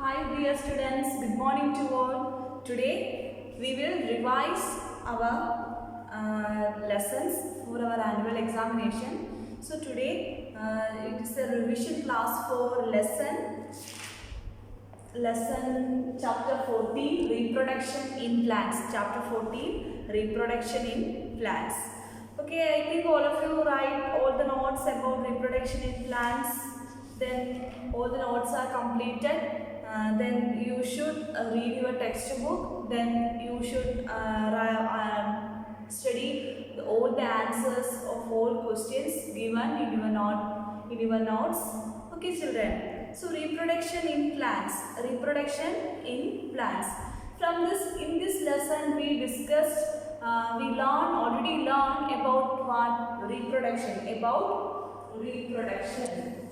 Hi dear students, good morning to all. Today we will revise our lessons for our annual examination. So today it is a revision class for lesson chapter 14, reproduction in plants. Chapter 14, reproduction in plants. Okay, I think all of you write all the notes about reproduction in plants. Then all the notes are completed. Then you should read your textbook. Then you should study all the answers of all questions given in your notes. Okay, children. So reproduction in plants. Reproduction in plants. In this lesson we discussed. Already learned about what reproduction. About reproduction.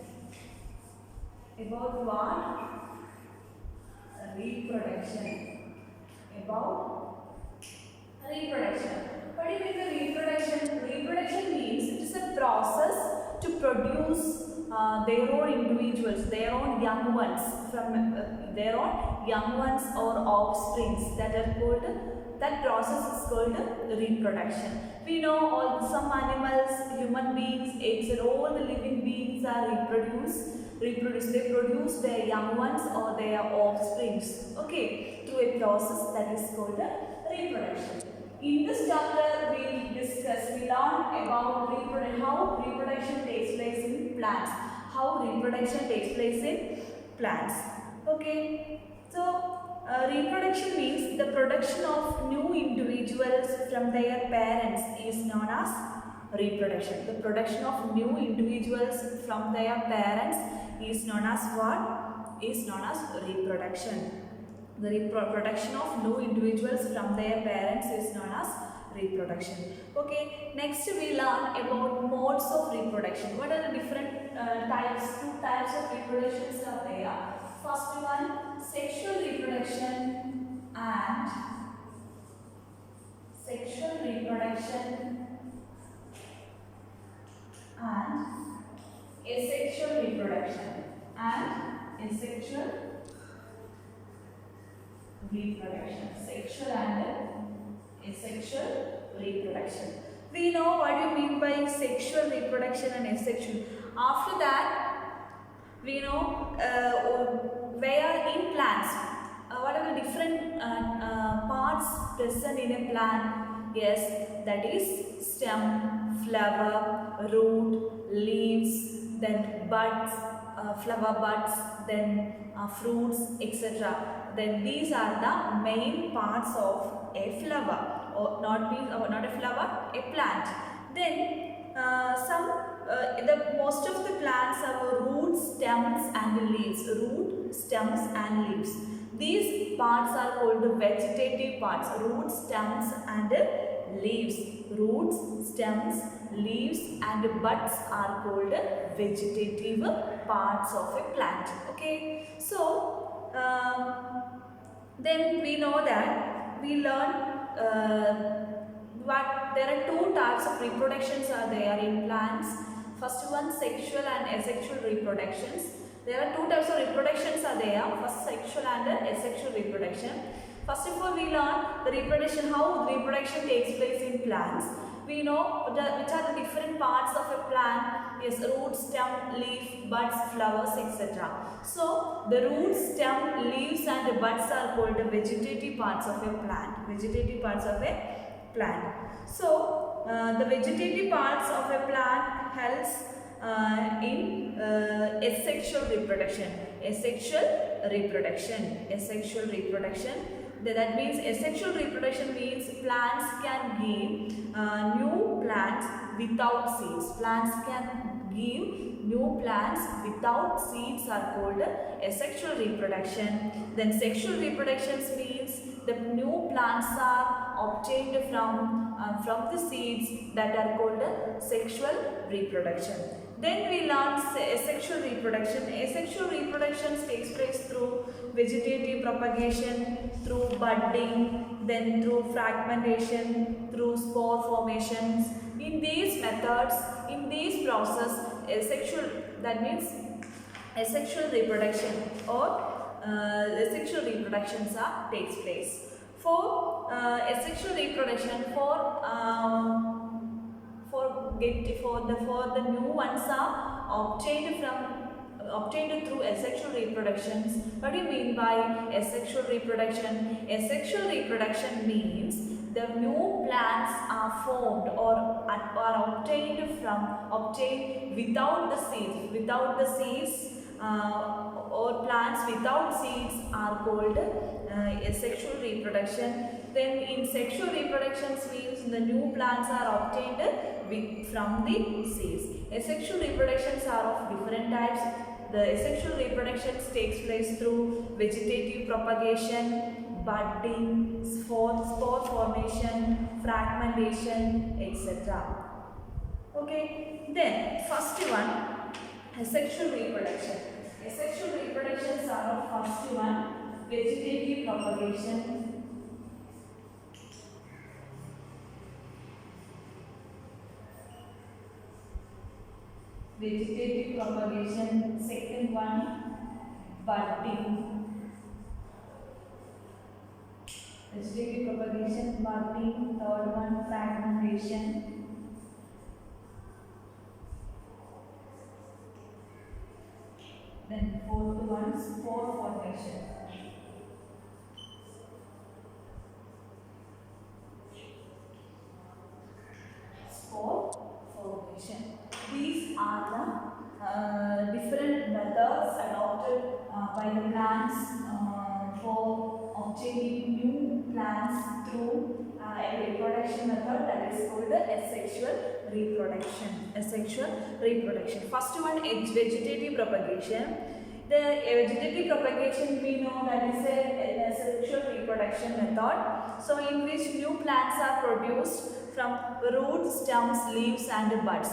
About what? Reproduction. About reproduction. What do you mean by reproduction? Reproduction means it is a process to produce their own individuals, their own young ones, their own young ones or offsprings. That process is called reproduction. We know some animals, human beings, eggs, and all the living beings are reproduce. They produce their young ones or their offsprings. Okay, through a process that is called reproduction. In this chapter, we learn about how reproduction takes place in plants. How reproduction takes place in plants. Okay, so reproduction means the production of new individuals from their parents is known as reproduction. The production of new individuals from their parents is known as what? Is known as reproduction. The reproduction of new individuals from their parents is known as reproduction. Okay, next we learn about modes of reproduction. What are the different types? Two types of reproductions are there. First one, sexual reproduction and asexual reproduction sexual and asexual reproduction. We know what you mean by sexual reproduction and asexual. After that, we know where in plants, what are the different parts present in a plant? Yes, that is stem, flower, root, leaves, then buds, flower buds, then fruits, etc. Then these are the main parts of a flower, or not a flower, a plant. Then most of the plants have roots, stems and leaves. Root, stems and leaves. These parts are called vegetative parts. Roots, stems and leaves. Roots, stems, leaves and buds are called vegetative parts of a plant. Okay. So then we know that we learn there are two types of reproductions are there in plants. First one, sexual and asexual reproductions. There are two types of reproductions are there. First, sexual and asexual reproduction. First of all, we learn the reproduction, how reproduction takes place in plants. We know which are the different parts of a plant. Yes, root, stem, leaf, buds, flowers, etc. So, the roots, stem, leaves and buds are called the vegetative parts of a plant. Vegetative parts of a plant. So, the vegetative parts of a plant helps in asexual reproduction. Asexual reproduction. That means asexual reproduction means plants can give new plants without seeds. Plants can give new plants without seeds are called asexual reproduction. Then sexual reproduction means the new plants are obtained from the seeds that are called sexual reproduction. Then we learn asexual reproduction. Asexual reproduction takes place through vegetative propagation, through budding, then through fragmentation, through spore formations. In these methods, in this process, asexual reproduction or asexual reproductions takes place. For asexual reproduction, for the new ones are obtained through asexual reproductions. What do you mean by asexual reproduction? Asexual reproduction means the new plants are formed or are obtained without the seeds, or plants without seeds are called asexual reproduction. Then in sexual reproduction means the new plants are obtained from the seeds. Asexual reproductions are of different types. The asexual reproduction takes place through vegetative propagation, budding, spore formation, fragmentation, etc. Okay, then first one, asexual reproduction. Asexual reproductions are of first one, vegetative propagation. Vegetative propagation. Second one, budding. Vegetative propagation, budding. Third one, fragmentation. Then fourth one, spore formation. Spore formation. These are the different methods adopted by the plants for obtaining new plants through a reproduction method that is called the asexual reproduction. Asexual reproduction. First one is vegetative propagation. The vegetative propagation, we know that is an asexual reproduction method. So in which new plants are produced from roots, stems, leaves and buds.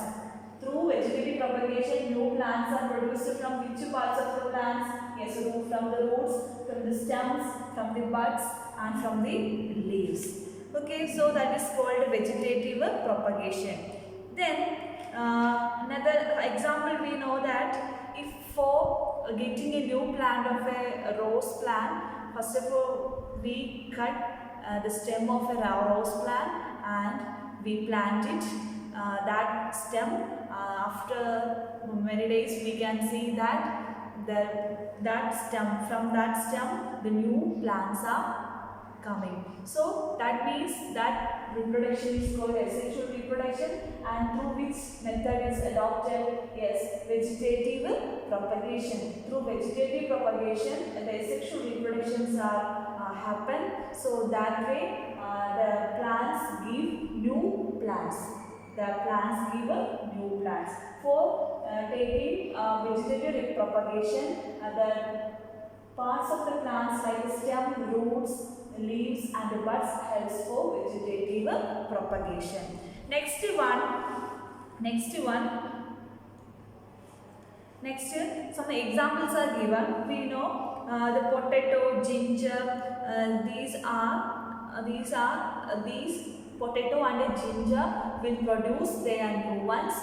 Through vegetative propagation, new plants are produced from which parts of the plants? Yes, from the roots, from the stems, from the buds and from the leaves. Okay, so that is called vegetative propagation. Then another example, we know that if for getting a new plant of a rose plant, first of all we cut the stem of a rose plant and we plant it. That stem, after many days we can see that from that stem the new plants are coming. So that means that reproduction is called asexual reproduction, and through which method is adopted? Yes, vegetative propagation. Through vegetative propagation the asexual reproductions are happen. So that way the plants give new plants. The plants give new plants. For taking vegetative propagation, the parts of the plants like the stem, roots, leaves and the buds helps for vegetative propagation. Next, some examples are given. We know the potato, ginger. These potato and ginger will produce their new ones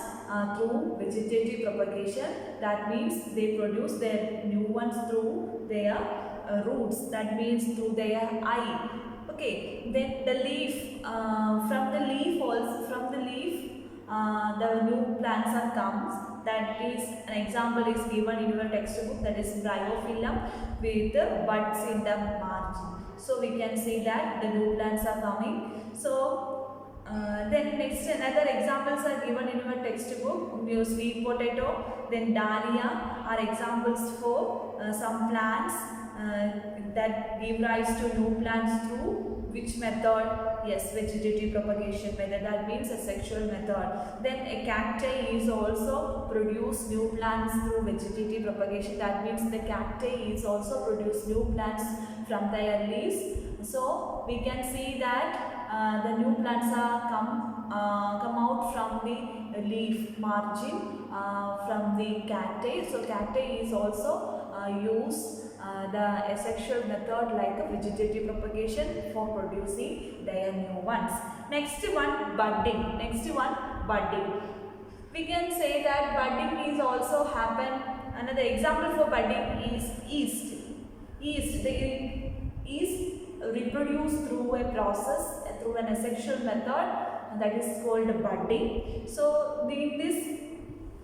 through vegetative propagation. That means they produce their new ones through their roots. That means through their eye. Okay. Then the leaf. From the leaf the new plants are comes. That is an example is given in your textbook. That is bryophyllum with the buds in the margin. So we can see that the new plants are coming. So then next another examples are given in your textbook. Your sweet potato, then dahlia are examples for some plants that give rise to new plants through which method? Yes, vegetative propagation method. That means a sexual method. Then a cacti is also produce new plants through vegetative propagation. That means the cacti is also produce new plants from their leaves. So we can see that the new plants are come out from the leaf margin from the cacti. So cacti is also use the asexual method like a vegetative propagation for producing their new ones. Next one, budding. We can say that budding is also happen. Another example for budding is yeast. yeast, the yeast reproduce through a process, through an asexual method, that is called budding. So in this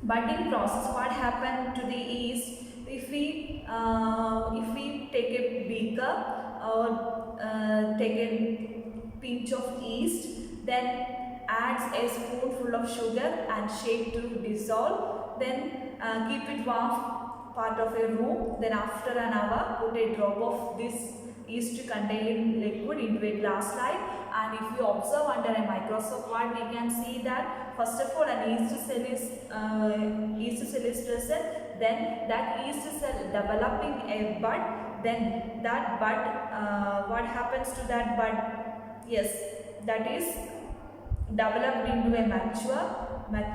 budding process, what happened to the yeast? If we take a beaker or take a pinch of yeast, then adds a spoonful of sugar and shake to dissolve, then keep it warm part of a room, then after an hour put a drop of this yeast contained liquid into a glass slide, and if you observe under a microscope, what we can see that first of all an yeast cell is present, then that yeast cell developing a bud, then that bud, what happens to that bud? Yes, that is developed into a mature cell.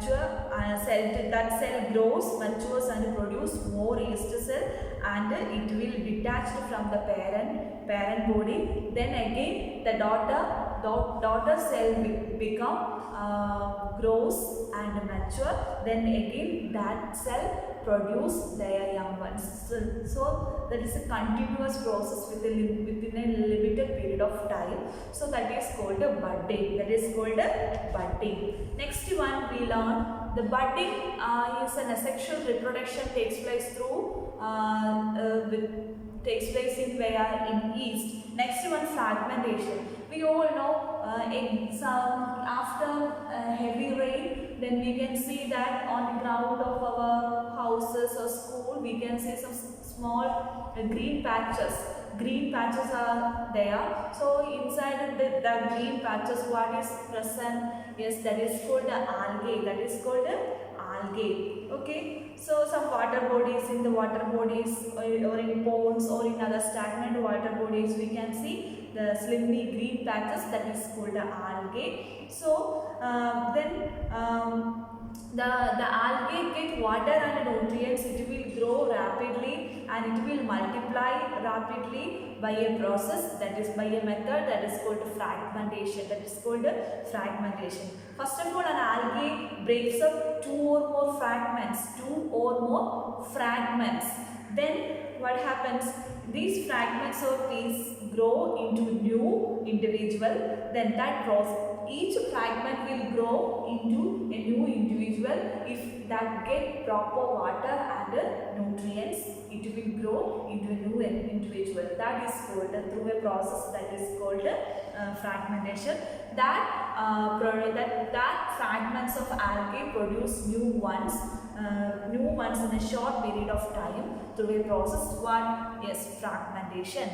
That cell grows, matures and produce more yeast cell, and it will detach from the parent body. Then again the daughter cell become grows and mature, then again that cell produce their young ones. So that is a continuous process within a limited period of time. So that is called a budding. Next one we learn the budding is an asexual reproduction takes place through takes place in where? In yeast. Next one, fragmentation. We all know after heavy rain, then we can see that on the ground of our houses or school, we can see some small green patches. Green patches are there. So inside the green patches, what is present? Yes, that is called algae. Okay, so some water bodies, in the water bodies or in ponds or in other stagnant water bodies, we can see the slimly green patches, that is called the algae. So the algae get water and nutrients, it will grow rapidly and it will multiply rapidly by a process, that is by a method that is called fragmentation. First of all, an algae breaks up two or more fragments. Then what happens? These fragments or pieces grow into new individual. Then that process, each fragment will grow into a new individual. If that get proper water and nutrients, it will grow into a new individual. That is called through a process that is called fragmentation. That fragments of algae produce new ones in a short period of time through a process. What? Yes, fragmentation.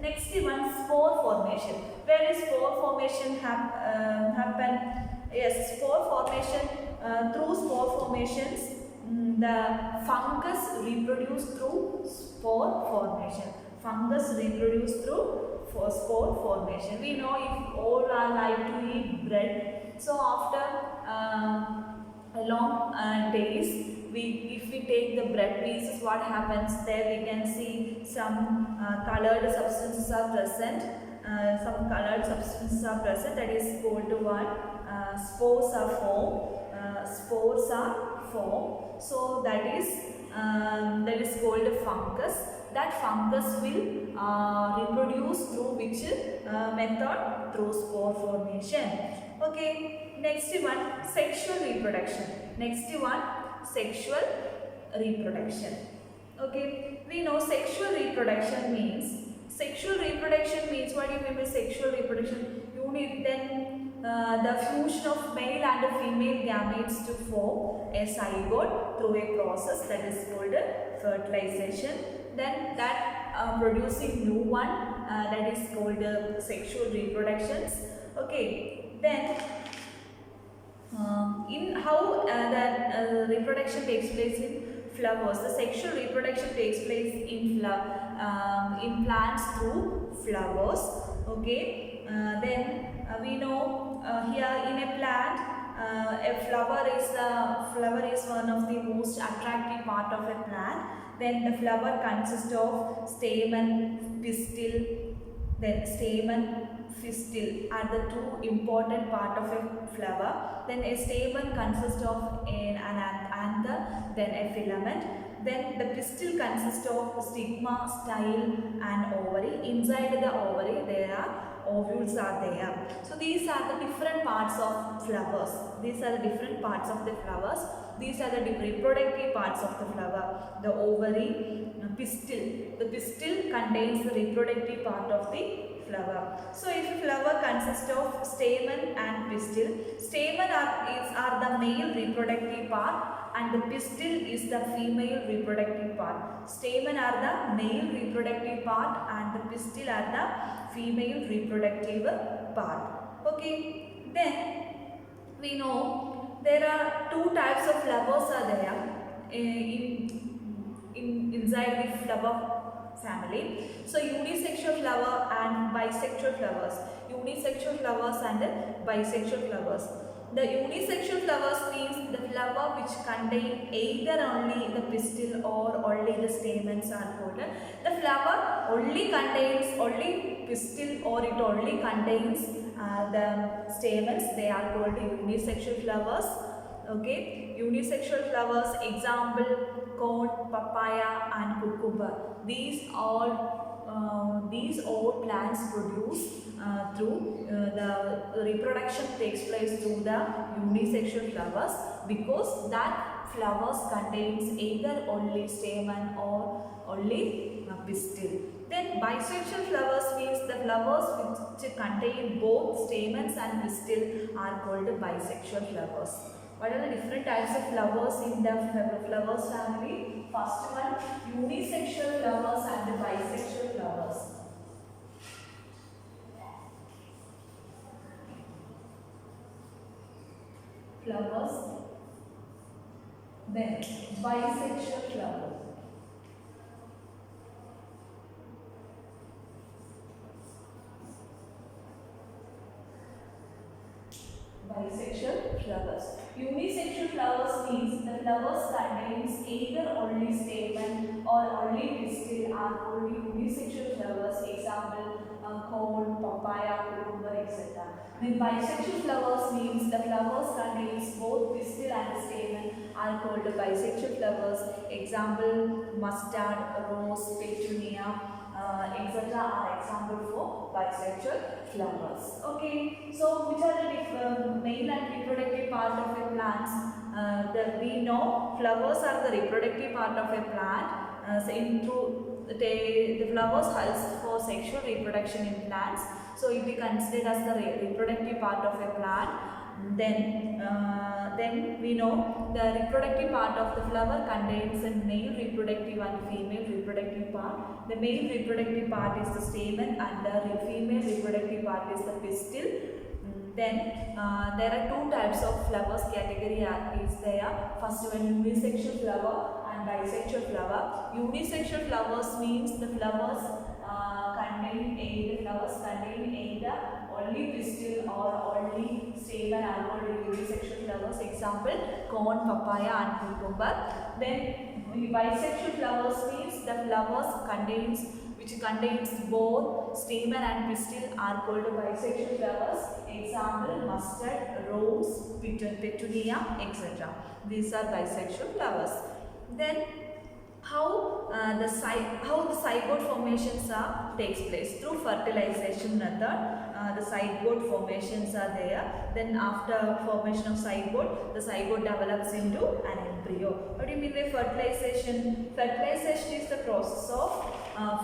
Next one, spore formation. Where is spore formation happen? Yes, spore formation, through spore formations, the fungus reproduce through spore formation. Spore formation. We know if all are like to eat bread, so after long days, if we take the bread pieces, what happens? There we can see some colored substances are present. That is called what? Spores are formed. So that is called a fungus. That fungus will reproduce through which method? Through spore formation. Okay. Next one, sexual reproduction. Okay. We know sexual reproduction means what do you mean by sexual reproduction? You need then the fusion of male and female gametes to form a zygote through a process that is called fertilization. Then that producing new one, that is called sexual reproductions. Okay. Then in how the reproduction takes place in flowers. The sexual reproduction takes place in plants through flowers. Okay. Then we know here in a plant, a flower is one of the most attractive part of a plant. Then the flower consists of stamen, pistil, then stamen, pistil are the two important part of a flower. Then a stamen consists of an anther, then a filament. Then the pistil consists of stigma, style and ovary. Inside the ovary there are ovules are there. So these are the different parts of flowers. These are the different parts of the flowers. These are the reproductive parts of the flower. The ovary, pistil. The pistil contains the reproductive part of the flower. So if a flower consists of stamen and pistil, stamen are the male reproductive part and the pistil is the female reproductive part. Stamen are the male reproductive part and the pistil are the female reproductive part. Okay, then we know there are two types of flowers are there inside the flower family. So unisexual flower and bisexual flowers. Unisexual flowers and bisexual flowers. The unisexual flowers means the flower which contain either only the pistil or only the stamens are called. The flower only contains only pistil or it only contains the stamens. They are called unisexual flowers. Okay, unisexual flowers, example cone, papaya and cucumber. These all plants produce through the reproduction takes place through the unisexual flowers because that flowers contains either only stamen or only pistil. Then bisexual flowers means the flowers which contain both stamens and pistil are called bisexual flowers. What are the different types of flowers in the flowers family? First one, unisexual flowers and bisexual flowers. Flowers, then bisexual flowers. Bisexual flowers. Unisexual flowers means the flowers contains either only stamen or only pistil are called unisexual flowers. Example, cone, papaya, cucumber, etc. Then bisexual flowers means the flowers contains both pistil and stamen are called bisexual flowers. Example, mustard, rose, petunia, etc. are example for bisexual flowers. Okay, so which are the male and reproductive part of a plant? We know flowers are the reproductive part of a plant. The flowers helps for sexual reproduction in plants. So it is considered as the reproductive part of a plant. Then we know the reproductive part of the flower contains a male reproductive and female reproductive part. The male reproductive part is the stamen and the female reproductive part is the pistil. Then there are two types of flowers category is there. First one, unisexual flower and bisexual flower. Unisexual flowers means the flowers contain either only pistil or only stamen are called unisexual flowers. Example, cone, papaya and cucumber. Then bisexual flowers means the flowers which contains both stamen and pistil are called bisexual flowers. Example, mustard, rose, petunia, etc. These are bisexual flowers. Then how the zygote formations takes place through fertilization method. The zygote formations are there. Then after formation of zygote, the zygote develops into an embryo. What do you mean by fertilization? Fertilization is the process of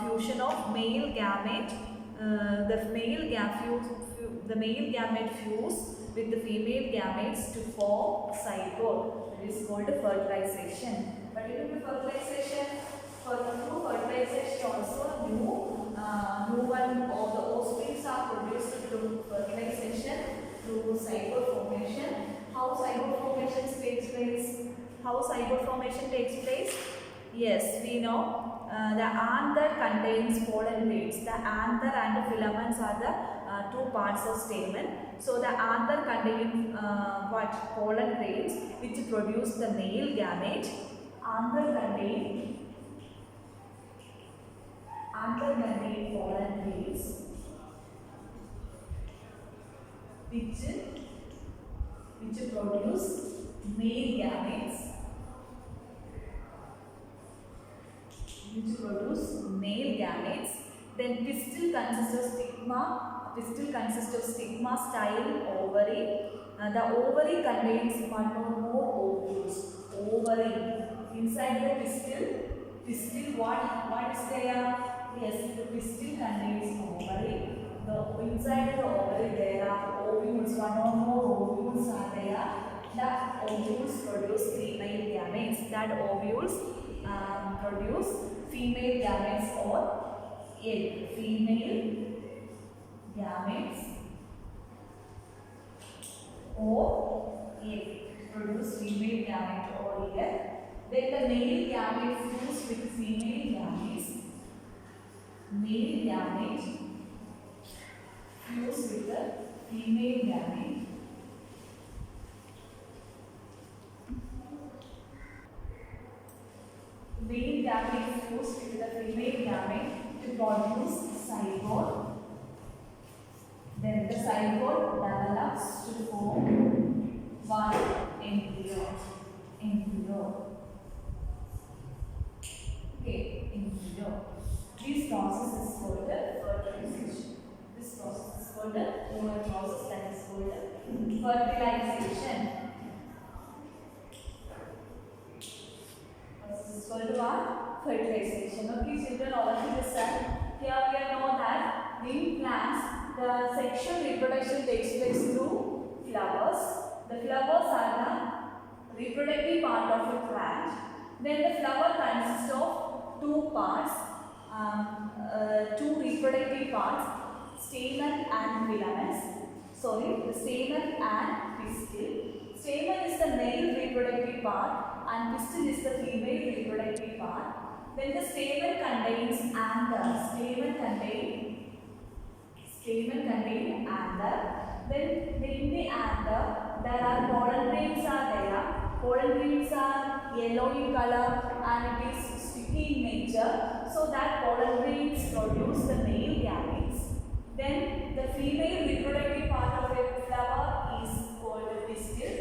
fusion of male gamete. The male gamete fuse with the female gametes to form zygote. It is called fertilization. But you know fertilization, through fertilization also new one or the offsprings are produced through fertilization, through zygote formation. How zygote formation takes place? How zygote formation takes place? Yes, we know the anther contains pollen grains. The anther and the filaments are the two parts of stamen. So the anther contains pollen grains which produce the male gamete. Anther contain pollen grains which produce male gametes, Then pistil consists of stigma. Pistil consists of stigma, style, ovary. The ovary contains one or more ovules. Ovary. Inside the pistil what is there? Yes, the pistil contains ovary. Inside the ovary there are ovules. One or more ovules are there. The ovules produce female gametes. That ovules produce female gametes or egg. Female gametes or egg. Produce female gamete or egg. Then the male gamete fuse with female gametes. Male gamete fuse with the female gamete. Male gamete fuse with the female gamete to produce zygote. Then the zygote develops to form one embryo. Okay, embryo. This process is called fertilization. This process is called the process that is called fertilization. This is called what? Fertilization. Okay, children, all of you listen. Here we know that in plants, the sexual reproduction takes place through flowers. The flowers are the reproductive part of a plant. Then the flower consists of two parts, two reproductive parts, stamen and filaments. The stamen and pistil. Stamen is the male reproductive part and pistil is the female reproductive part. Then the stamen contains anther. Stamen contain anther. Then in the anther there are pollen grains are there. Pollen grains are yellow in color and it is sticky in nature. So that pollen grains produce the male gametes. Then the female reproductive part of a flower is called the pistil.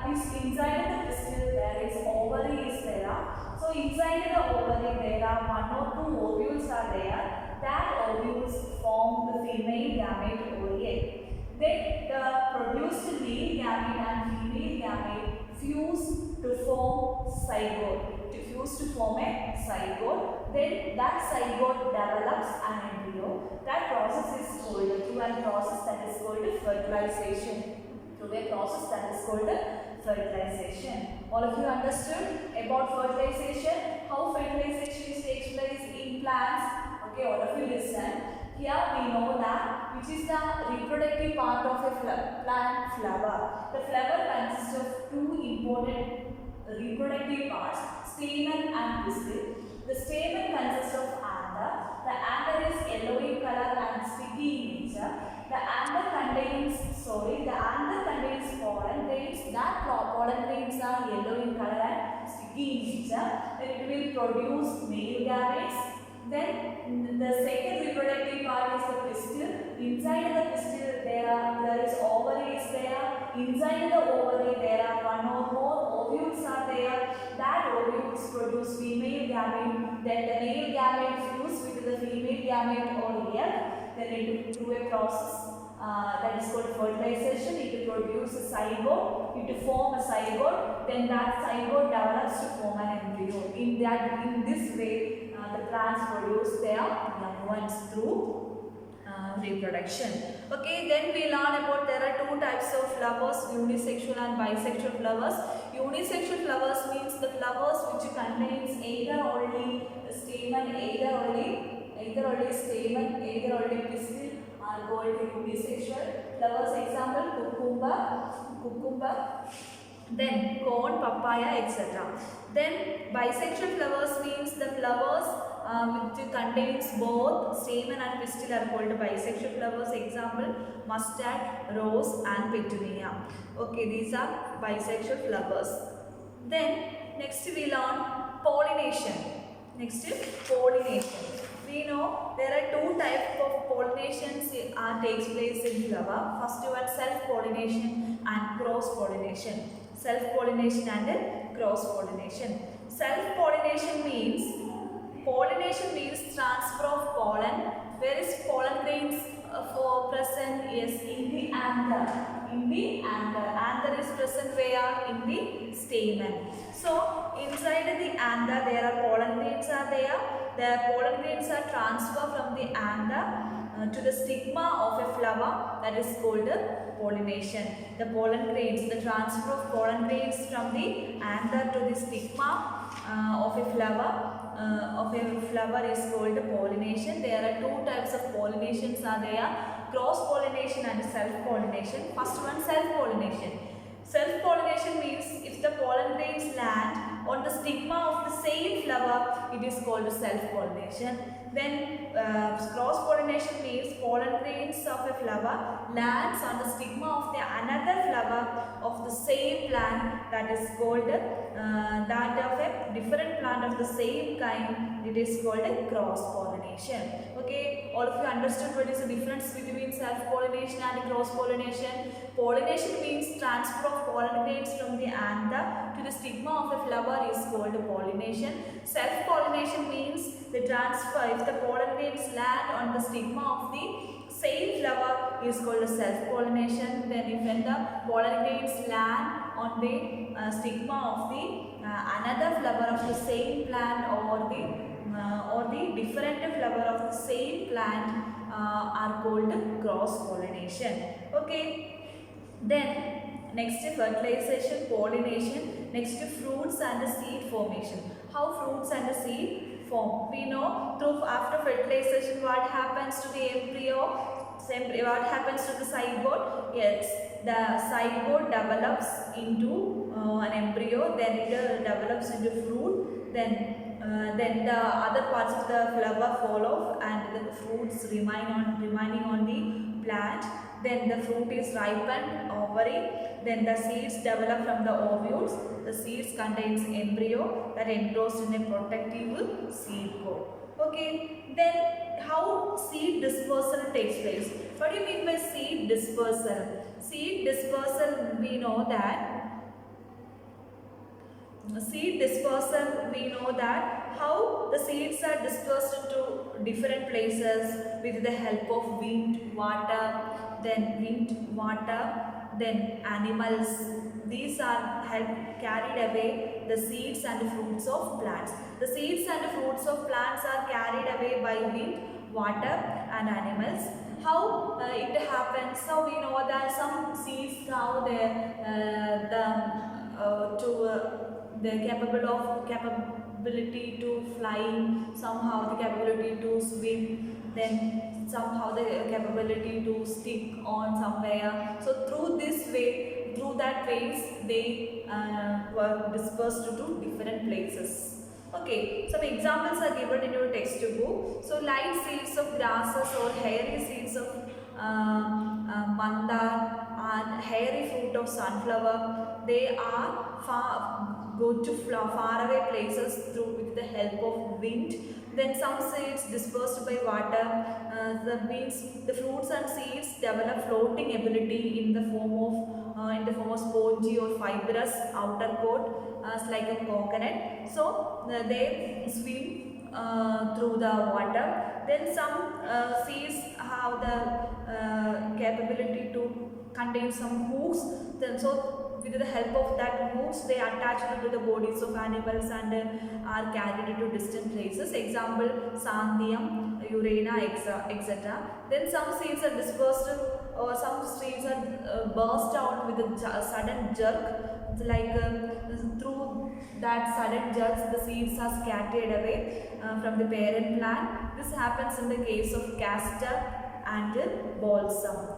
Inside the pistil there is ovary is there. So inside the ovary there are one or two ovules are there. That ovules form the female gamete or egg. Then the produced male gamete and female gamete fuse to form zygote. Then that zygote develops an embryo. That process is called through a process that is called fertilization. All of you understood about fertilization? How fertilization takes place in plants? Okay, all of you listen. Here we know that which is the reproductive part of a plant flower. The flower consists of two important reproductive parts, stamen and pistil. The stamen consists of anther. The anther is yellow in color and sticky in nature. The anther contains pollen grains. That pollen grains are yellow in color and sticky in nature. Then it will produce male gametes. Then the second reproductive part is the pistil. Inside the pistil there is ovary is there. Inside the ovary there are one or more ovules are there. That ovules produce female gamete. Then the male gamete fuse with the female gamete or egg. Then it through a process that is called fertilization. It will produce a zygote. It will form a zygote. Then that zygote develops to form an embryo. In this way, the plants produce their young ones through reproduction. Okay, then we learn about there are two types of flowers, unisexual and bisexual flowers. Unisexual flowers means the flowers which contains either only stamen, either only stamen, either only pistil are called unisexual flowers. Example, cucumber, then corn, papaya, etc. Then bisexual flowers means the flowers which contains both stamen and pistil are called bisexual flowers. Example, mustard, rose and petunia. Okay, these are bisexual flowers. Then next we learn pollination. We we know there are two types of pollinations takes place in flower. First one, self-pollination and cross-pollination. Self-pollination and cross-pollination. Pollination means transfer of pollen, whereas pollen grains for present is in the anther. In the anther. Anther is present where? In the stamen. So inside the anther there are pollen grains are there. The pollen grains are transferred from the anther to the stigma of a flower, that is called pollination. The pollen grains, the transfer of pollen grains from the anther to the stigma of a flower is called pollination. There are two types of pollinations are there: cross pollination and self pollination. First one, self pollination. Self pollination means if the pollen grains land on the stigma of the same flower, it is called self pollination. Then cross pollination means pollen grains of a flower lands on the stigma of the another flower of the same plant, that is called that of a different plant of the same kind, it is called a cross pollination. Okay, all of you understood what is the difference between self pollination and cross pollination? Pollination means transfer of pollen grains from the anther to the stigma of a flower is called pollination. Self pollination means the transfer, if the pollen grains land on the stigma of the same flower is called self pollination. Then if when the pollen grains land on the stigma of the another flower of the same plant or the different flower of the same plant are called cross pollination. Okay. Then next fertilization, pollination. Next fruits and seed formation. How fruits and seed form? We know through after fertilization what happens to the embryo. What happens to the zygote? Yes, the zygote develops into an embryo, then it develops into fruit, then the other parts of the flower fall off and the fruits remaining on the plant. Then the fruit is ripened, ovary, then the seeds develop from the ovules. The seeds contains embryo that enclosed in a protective seed coat. Okay, then how seed dispersal takes place? What do you mean by seed dispersal? Seed dispersal, we know that how the seeds are dispersed into different places with the help of wind, water, then animals. These are carried away the seeds and fruits of plants. The seeds and fruits of plants are carried away by wind, water and animals. How it happens? So we know that some seeds have the capability to fly, somehow the capability to swim, then somehow the capability to stick on somewhere. So through that ways they were dispersed to different places. Okay, some examples are given in your textbook. So light seeds of grasses or hairy seeds of mandar and hairy fruit of sunflower, they are go to far away places with the help of wind. Then some seeds dispersed by water. That means the fruits and seeds develop floating ability in the form of spongy or fibrous outer coat, like a coconut. So they swim through the water. Then some seeds have the capability to contain some hooks. So with the help of that hooks, they attach to the bodies of animals and are carried to distant places. Example, Santhium, Urena, etc. Then some seeds are dispersed or some seeds are burst out with a sudden jerk. Like through that sudden jerk, the seeds are scattered away from the parent plant. This happens in the case of castor and balsam.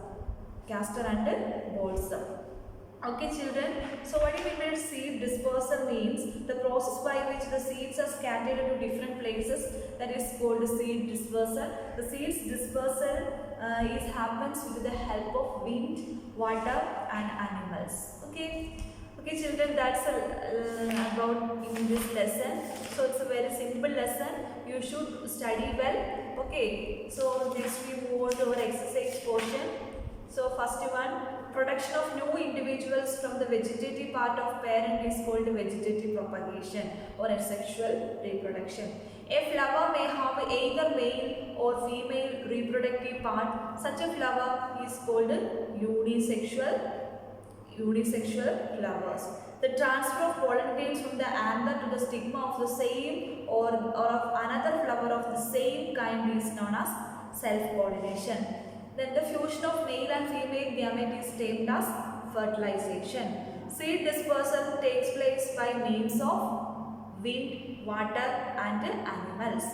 Castor and balsam. Okay children, so what do you mean by seed dispersal means? The process by which the seeds are scattered to different places, that is called seed dispersal. The seeds dispersal happens with the help of wind, water and animals. Okay children, that's about in this lesson. So it's a very simple lesson. lesson you should study well. Okay, so next we move on to our exercise portion. So first one, production of new individuals from the vegetative part of parent is called vegetative propagation or asexual reproduction. A flower may have either male or female reproductive part. Such a flower is called unisexual flowers. The transfer of pollen grains from the anther to the stigma of the same or of another flower of the same kind is known as self-pollination. Then the fusion of male and female gamete is termed as fertilization. Seed dispersal takes place by means of wind, water and animals.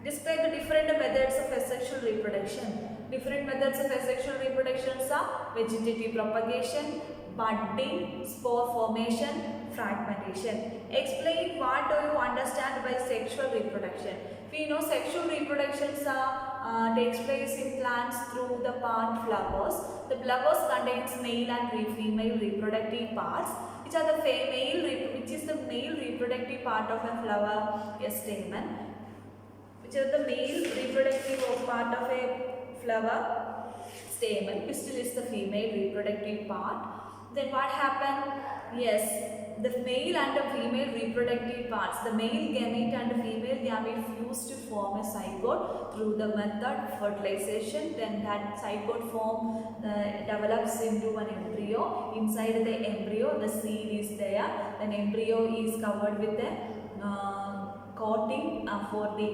Describe the different methods of asexual reproduction. Different methods of asexual reproduction are vegetative propagation, budding, spore formation, fragmentation. Explain what do you understand by sexual reproduction. We know sexual reproductions takes place in plants through the part flowers. The flowers contains male and female reproductive parts, which are the male reproductive part of a flower, a stamen, which are the male reproductive part of a flower stamen. Pistil is the female reproductive part. Then what happened? Yes, the male and the female reproductive parts, the male gamete and the female gamete fuse to form a zygote through the method fertilization. Then that zygote form develops into an embryo. Inside the embryo, the seed is there. Then embryo is covered with a coating for the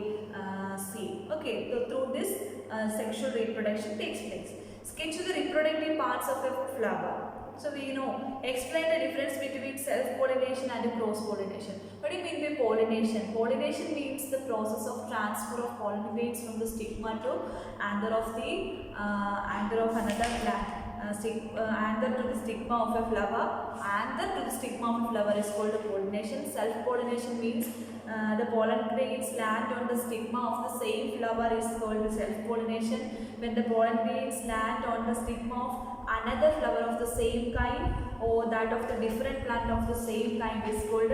seed. Okay, so through this sexual reproduction takes place. Sketch the reproductive parts of a flower. So we know, explain the difference between self-pollination and cross-pollination. What do you mean by pollination? Pollination means the process of transfer of pollen grains from the stigma to anther of another plant. Anther to the stigma of a flower. Anther to the stigma of a flower is called pollination. Self-pollination means the pollen grains land on the stigma of the same flower is called self-pollination. When the pollen grains land on the stigma of another flower of the same kind or that of the different plant of the same kind is called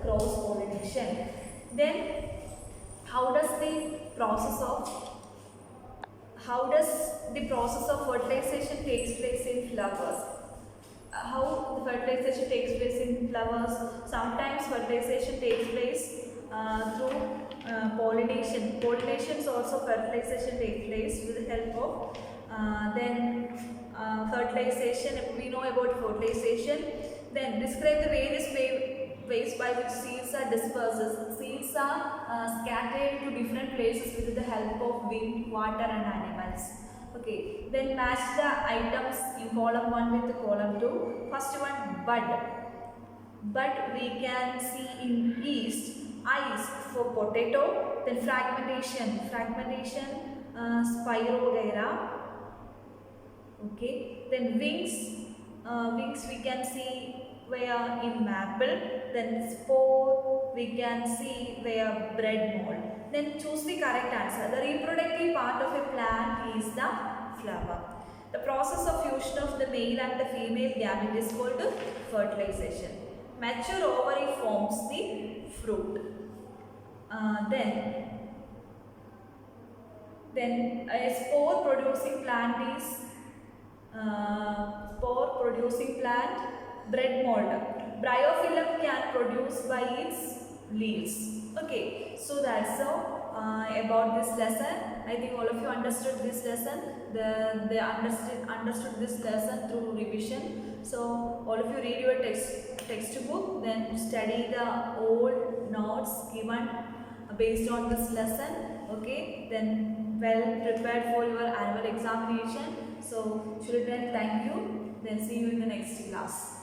cross-pollination. Then how does the process of fertilization takes place in flowers? How the fertilization takes place in flowers? Sometimes fertilization takes place through pollination. Pollinations also fertilization takes place with the help of fertilization. We know about fertilization. Then describe the various ways by which seeds are dispersed. Seeds are scattered to different places with the help of wind, water and animals. Okay, then match the items in column 1 with column 2. First one, bud. Bud we can see in east. Eyes for potato. Then fragmentation, Spirogyra. Okay, then wings we can see where in maple. Then spore we can see where bread mold. Then choose the correct answer. The reproductive part of a plant is the flower. The process of fusion of the male and the female gamete is called fertilization. Mature ovary forms the fruit. Then a spore producing plant is bread mold. Bryophyllum can produce by its leaves. Okay, so that's all about this lesson. I think all of you understood this lesson. They understood this lesson through revision. So all of you read your textbook, then study the old notes given based on this lesson. Okay, then well prepared for your annual examination. So children, thank you. Then see you in the next class.